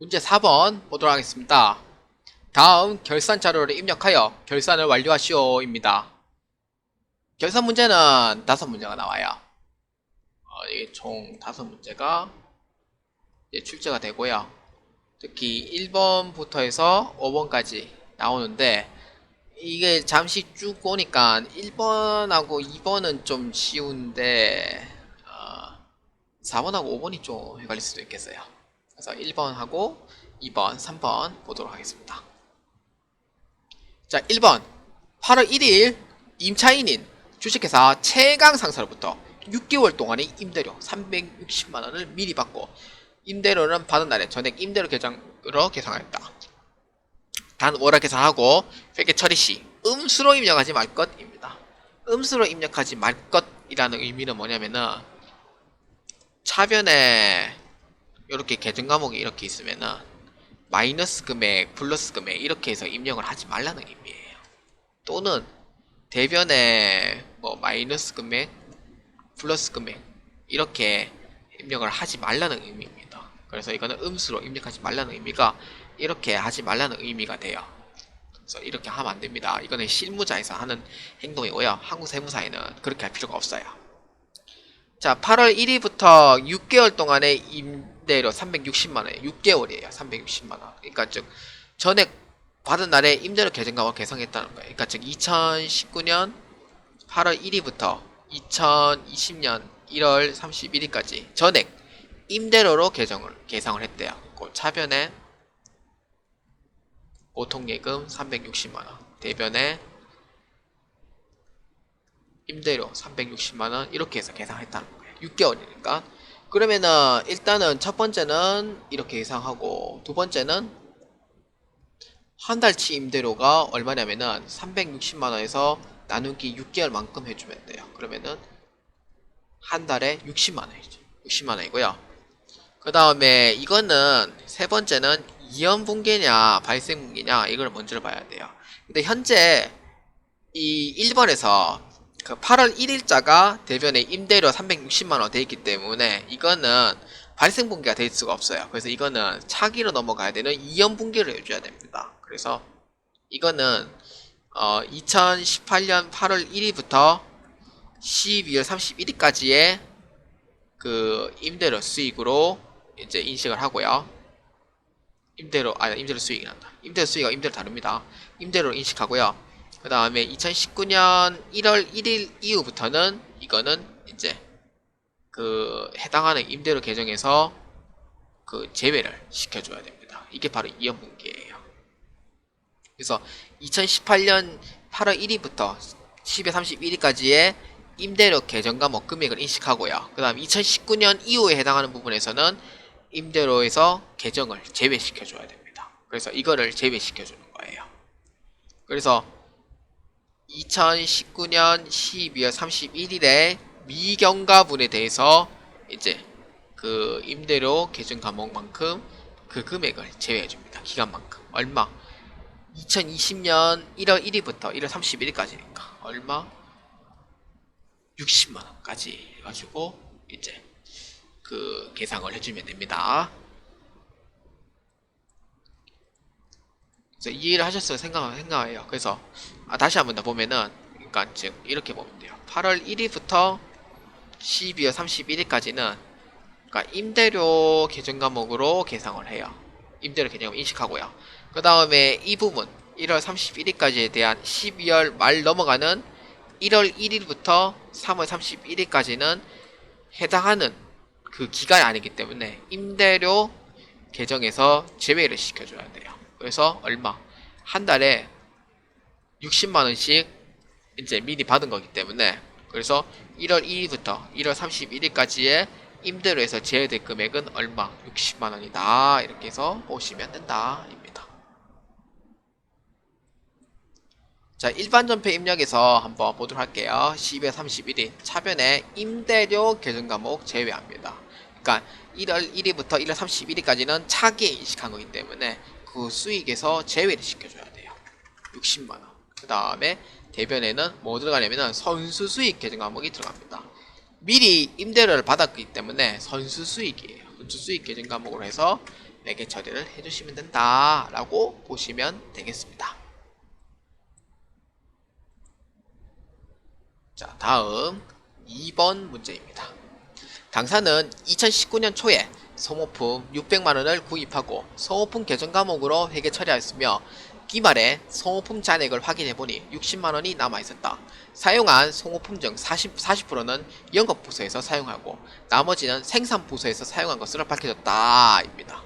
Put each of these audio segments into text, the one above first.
문제 4번 보도록 하겠습니다. 다음 결산 자료를 입력하여 결산을 완료하시오입니다. 결산 문제는 5문제가 나와요. 이게 총 5문제가 출제가 되고요. 특히 1번부터 해서 5번까지 나오는데 이게 잠시 쭉 보니까 1번하고 2번은 좀 쉬운데 4번하고 5번이 좀 헷갈릴 수도 있겠어요. 그래서 1번하고 2번, 3번 보도록 하겠습니다. 자, 1번 8월 1일 임차인인 주식회사 최강상사로부터 6개월 동안의 임대료 360만원을 미리 받고 임대료는 받은 날에 전액 임대료 계정으로 계산하였다. 단 월화 계산하고 회계 처리 시 음수로 입력하지 말 것입니다. 음수로 입력하지 말 것이라는 의미는 뭐냐면은 차변에 이렇게 계정 과목이 이렇게 있으면은 마이너스 금액, 플러스 금액 이렇게 해서 입력을 하지 말라는 의미예요. 또는 대변에 뭐 마이너스 금액, 플러스 금액 이렇게 입력을 하지 말라는 의미입니다. 그래서 이거는 음수로 입력하지 말라는 의미가 이렇게 하지 말라는 의미가 돼요. 그래서 이렇게 하면 안 됩니다. 이거는 실무자에서 하는 행동이고요. 한국 세무사에는 그렇게 할 필요가 없어요. 자, 8월 1일부터 6개월 동안의 임대료 360만원, 6개월이에요. 360만원. 그러니까 즉 전액 받은 날에 임대료 계정가와 계상했다는 거예요. 그러니까 즉 2019년 8월 1일부터 2020년 1월 31일까지 전액 임대료로 계상을 했대요. 그 차변에 보통예금 360만원, 대변에 임대료 360만원 이렇게 해서 계상했다는 거예요. 6개월이니까. 그러면은 일단은 첫 번째는 이렇게 계상하고 두 번째는 한 달치 임대료가 얼마냐면은 360만원에서 나누기 6개월만큼 해주면 돼요. 그러면은 한 달에 60만원이죠. 60만원이고요. 그 다음에 이거는 세 번째는 이연분계냐 발생분계냐 이걸 먼저 봐야 돼요. 근데 현재 이 1번에서 그 8월 1일자가 대변에 임대료 360만원 돼 있기 때문에 이거는 발생분계가 될 수가 없어요. 그래서 이거는 차기로 넘어가야 되는 이연분계를 해줘야 됩니다. 그래서 이거는 2018년 8월 1일부터 12월 31일까지의 그 임대료 수익으로 이제 인식을 하고요. 임대료 수익이 난다. 임대료 수익과 임대료 다릅니다. 임대료로 인식하고요. 그 다음에 2019년 1월 1일 이후부터는 이거는 이제 그 해당하는 임대료 계정에서 그 제외를 시켜줘야 됩니다. 이게 바로 이연분계예요. 그래서 2018년 8월 1일부터 12월 31일까지의 임대료 계정과 뭐 금액을 인식하고요. 그 다음 2019년 이후에 해당하는 부분에서는 임대료에서 계정을 제외시켜줘야 됩니다. 그래서 이거를 제외시켜주는 거예요. 그래서 2019년 12월 31일에 미경과분에 대해서 이제 그 임대료 계정 과목만큼 그 금액을 제외해줍니다. 기간만큼. 얼마? 2020년 1월 1일부터 1월 31일까지니까 얼마? 60만원까지 해가지고 이제 그 계상을 해주면 됩니다. 그래서 이해를 하셨어요? 생각해요. 그래서 다시 한번 더 보면은 그러니까 즉 이렇게 보면 돼요. 8월 1일부터 12월 31일까지는 그러니까 임대료 계정 과목으로 계상을 해요. 임대료 계정을 인식하고요. 그 다음에 이 부분 1월 31일까지에 대한 12월 말 넘어가는 1월 1일부터 3월 31일까지는 해당하는 그 기간이 아니기 때문에 임대료 계정에서 제외를 시켜줘야 돼요. 그래서 얼마? 한 달에 60만원씩 이제 미리 받은 거기 때문에 그래서 1월 2일부터 1월 31일까지의 임대료에서 제외될 금액은 얼마? 60만원이다. 이렇게 해서 보시면 된다. 입니다. 자, 일반 전폐 입력에서 한번 보도록 할게요. 12월 31일 차변에 임대료 계정 과목 제외합니다. 그러니까 1월 1일부터 1월 31일까지는 차기에 인식한 거기 때문에 그 수익에서 제외를 시켜줘야 돼요. 60만원. 그 다음에 대변에는 뭐 들어가냐면은 선수수익 계정 과목이 들어갑니다. 미리 임대료를 받았기 때문에 선수수익이에요. 선수수익 계정 과목으로 해서 회계 처리를 해주시면 된다라고 보시면 되겠습니다. 자, 다음 2번 문제입니다. 당사는 2019년 초에 소모품 600만원을 구입하고 소모품 계정 과목으로 회계 처리하였으며 기말에 소모품 잔액을 확인해보니 60만원이 남아있었다. 사용한 소모품 중 40%는 영업부서에서 사용하고 나머지는 생산부서에서 사용한 것으로 밝혀졌다 입니다.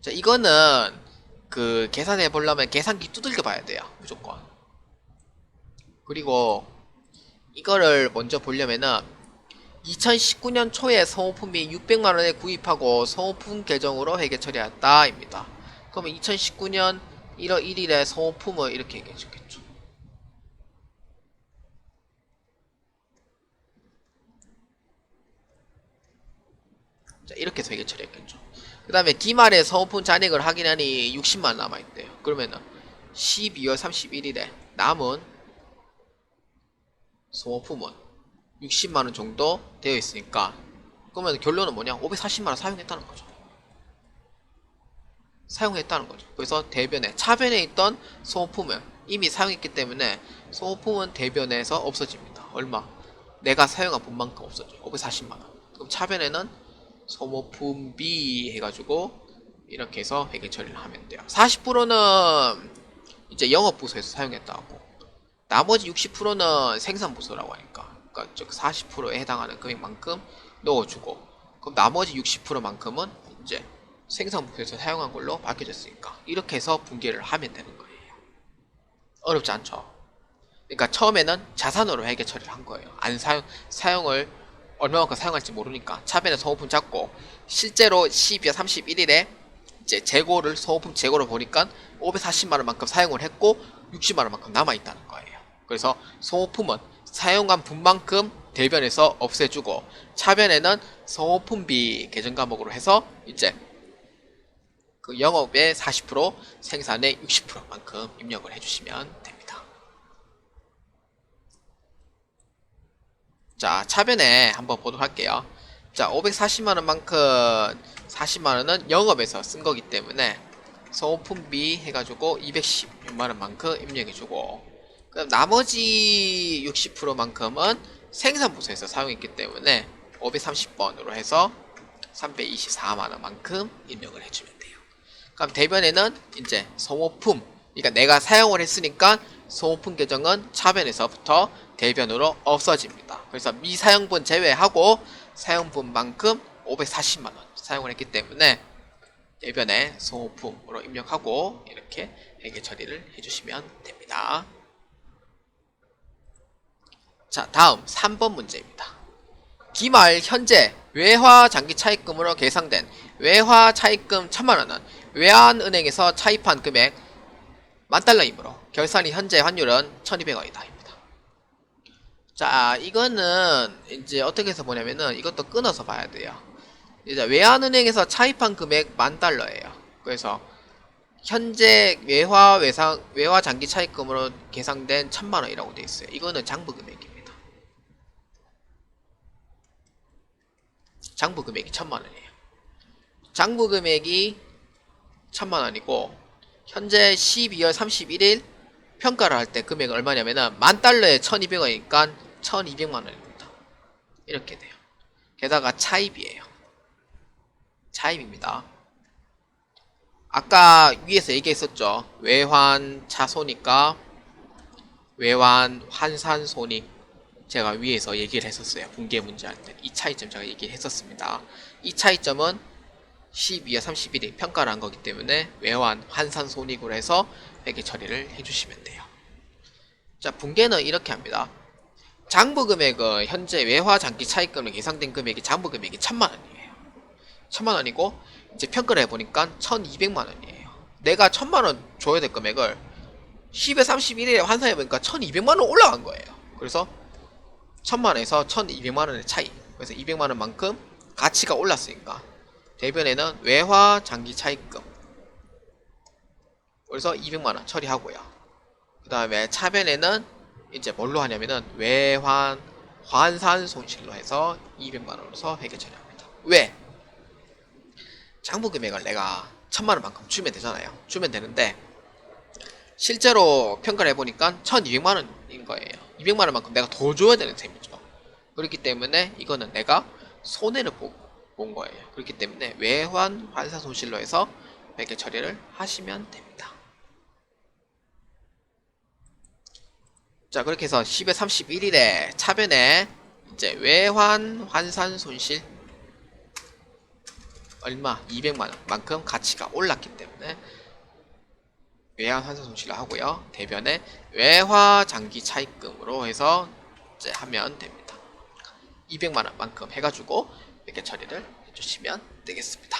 자, 이거는 그 계산해 보려면 계산기 두들겨 봐야 돼요. 무조건. 그리고 이거를 먼저 보려면은 2019년 초에 소모품이 600만원에 구입하고 소모품 계정으로 회계 처리했다 입니다. 그러면 2019년 1월 1일에 소모품을 이렇게 얘기해 주겠죠. 자, 이렇게 해서 회계 처리했겠죠. 그 다음에 기말에 소모품 잔액을 확인하니 60만원 남아있대요. 그러면은 12월 31일에 남은 소모품은 60만원 정도 되어 있으니까, 그러면 결론은 뭐냐? 540만원 사용했다는 거죠. 사용했다는 거죠. 그래서 대변에, 차변에 있던 소모품을 이미 사용했기 때문에 소모품은 대변에서 없어집니다. 얼마? 내가 사용한 분만큼 없어져요. 540만원. 그럼 차변에는 소모품비 해가지고 이렇게 해서 회계 처리를 하면 돼요. 40%는 이제 영업부서에서 사용했다고, 나머지 60%는 생산부서라고 하니까, 그러니까 즉 40%에 해당하는 금액만큼 넣어주고, 그럼 나머지 60%만큼은 이제 생산부서에서 사용한 걸로 밝혀졌으니까 이렇게 해서 분기를 하면 되는 거예요. 어렵지 않죠? 그러니까 처음에는 자산으로 회계 처리를 한 거예요. 안 사용을 얼마만큼 사용할지 모르니까 차변에 소모품 잡고, 실제로 12월 31일에 이제 재고를, 소모품 재고를 보니까 540만원만큼 사용을 했고 60만원만큼 남아있다는 거예요. 그래서 소모품은 사용한 분만큼 대변에서 없애주고, 차변에는 소모품비 계정 과목으로 해서 이제 그 영업의 40%, 생산의 60%만큼 입력을 해주시면 됩니다. 자, 차변에 한번 보도록 할게요. 자, 540만원만큼 40만원은 영업에서 쓴 거기 때문에 소모품비 해가지고 216만원만큼 입력해주고, 그 다음 나머지 60%만큼은 생산부서에서 사용했기 때문에 530번으로 해서 324만원만큼 입력을 해주면 돼요. 그럼 대변에는 이제 소모품, 그러니까 내가 사용을 했으니까 소모품 계정은 차변에서부터 대변으로 없어집니다. 그래서 미사용분 제외하고 사용분만큼 540만원 사용을 했기 때문에 대변에 소모품으로 입력하고 이렇게 회계 처리를 해주시면 됩니다. 자, 다음 3번 문제입니다. 기말 현재 외화 장기 차입금으로 계상된 외화 차입금 1000만원은 외환은행에서 차입한 금액 10,000달러이므로 결산이 현재 환율은 1200원이다 입니다. 자, 이거는 이제 어떻게 해서 보냐면은 이것도 끊어서 봐야 돼요. 이제 외환은행에서 차입한 금액 10,000달러예요. 그래서 현재 외화 장기 차입금으로 계상된 1000만원이라고 되어 있어요. 이거는 장부 금액입니다. 장부 금액이 1000만원이에요. 장부 금액이 1000만원이고 현재 12월 31일 평가를 할 때 금액은 얼마냐면은 10,000달러에 1200원이니까 1200만원입니다. 이렇게 돼요. 게다가 차입이에요. 차입입니다. 아까 위에서 얘기했었죠. 외환 차손익과 외환 환산 손익, 제가 위에서 얘기를 했었어요. 분계 문제 할 때 이 차이점 제가 얘기를 했었습니다. 이 차이점은 12월 31일 평가를 한 거기 때문에 외환 환산 손익으로 해서 회계 처리를 해주시면 돼요. 자, 분계는 이렇게 합니다. 장부 금액은 현재 외화 장기 차입금으로 계상된 금액이 장부 금액이 1000만원이에요. 1000만원이고 이제 평가를 해보니까 1200만원이에요. 내가 1000만원 줘야 될 금액을 12월 31일에 환산해보니까 1200만원 올라간 거예요. 그래서 1000만원에서 1200만원의 차이, 그래서 200만원만큼 가치가 올랐으니까 대변에는 외화 장기 차입금, 그래서 200만원 처리하고요. 그 다음에 차변에는 이제 뭘로 하냐면은 외환 환산 손실로 해서 200만원으로서 회계 처리합니다. 왜? 장부 금액을 내가 1000만원만큼 주면 되잖아요. 주면 되는데 실제로 평가를 해보니까 1200만원인 거예요. 200만원만큼 내가 더 줘야 되는 셈이죠. 그렇기 때문에 이거는 내가 손해를 본 거예요. 그렇기 때문에 외환 환산 손실로 해서 매개 처리를 하시면 됩니다. 자, 그렇게 해서 10월 31일에 차변에 이제 외환 환산 손실 얼마 200만원만큼 가치가 올랐기 때문에 외환 환산 손실을 하고요. 대변에 외화 장기 차입금으로 해서 이제 하면 됩니다. 200만원만큼 해가지고 이렇게 처리를 해주시면 되겠습니다.